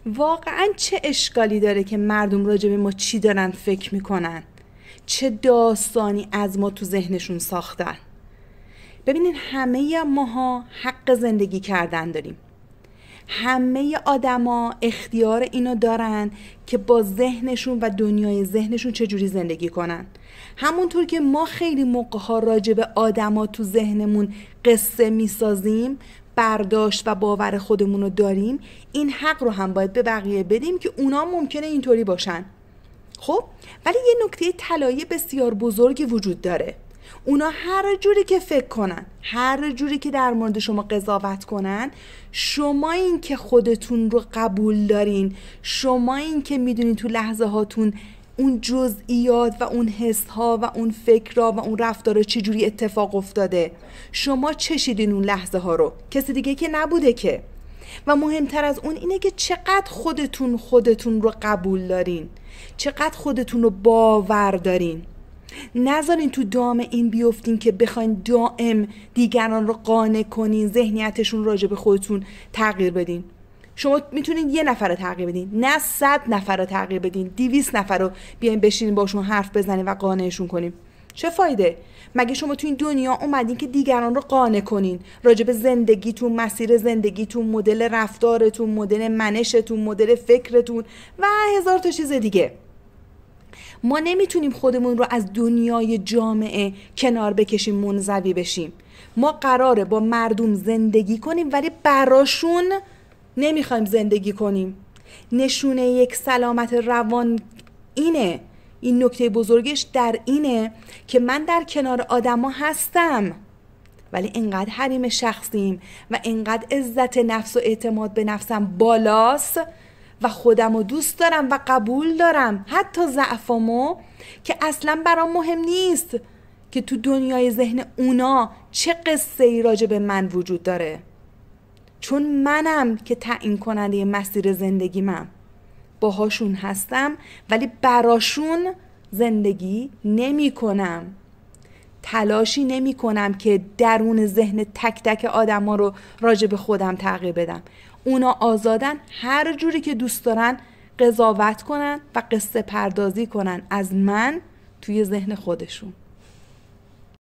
واقعا چه اشکالی داره که مردم راجع به ما چی دارن فکر میکنن؟ چه داستانی از ما تو ذهنشون ساختن؟ ببینین همه ماها حق زندگی کردن داریم. همه آدما اختیار اینو دارن که با ذهنشون و دنیای ذهنشون چجوری زندگی کنن. همونطور که ما خیلی موقع‌ها راجع به آدما تو ذهنمون قصه میسازیم، برداشت و باور خودمون رو داریم، این حق رو هم باید به بقیه بدیم که اونا ممکنه اینطوری باشن. خب ولی یه نکته طلایی بسیار بزرگی وجود داره. اونا هر جوری که فکر کنن، هر جوری که در مورد شما قضاوت کنن، شما این که خودتون رو قبول دارین، شما این که میدونین تو لحظه هاتون اون جزئیات و اون حسها و اون فکرها و اون رفتارها چجوری اتفاق افتاده، شما چشیدین اون لحظه ها رو، کسی دیگه که نبوده که. و مهمتر از اون اینه که چقدر خودتون رو قبول دارین، چقدر خودتون رو باور دارین. نذارین تو دام این بیفتین که بخواین دائم دیگران رو قانع کنین، ذهنیتشون راجع به خودتون تغییر بدین. شما میتونین 1 نفر رو تغییر بدین، نه 100 نفر رو تغییر بدین، 200 نفر رو بیاین بشینین باشون حرف بزنین و قانعشون کنین. چه فایده؟ مگه شما تو این دنیا اومدین که دیگران رو قانع کنین راجع به زندگیتون، مسیر زندگیتون، مدل رفتارتون، مدل منشتون، مدل فکرتون و 1000 تا چیز دیگه. ما نمیتونیم خودمون رو از دنیای جامعه کنار بکشیم، منزوی بشیم. ما قراره با مردم زندگی کنیم ولی براشون نمیخوایم زندگی کنیم. نشونه یک سلامت روان اینه. این نکته بزرگش در اینه که من در کنار آدما هستم ولی اینقدر حریم شخصیم و اینقدر عزت نفس و اعتماد به نفسم بالاست و خودم رو دوست دارم و قبول دارم، حتی ضعفامو، که اصلا برام مهم نیست که تو دنیای ذهن اونا چه قصه ای راجع به من وجود داره، چون منم که تعیین کننده مسیر زندگیمم. باهاشون هستم ولی براشون زندگی نمی کنم. تلاشی نمی کنم که درون ذهن تک تک آدم ها رو راجع به خودم تغییر بدم. اونا آزادن هر جوری که دوست دارن قضاوت کنن و قصه پردازی کنن از من توی ذهن خودشون.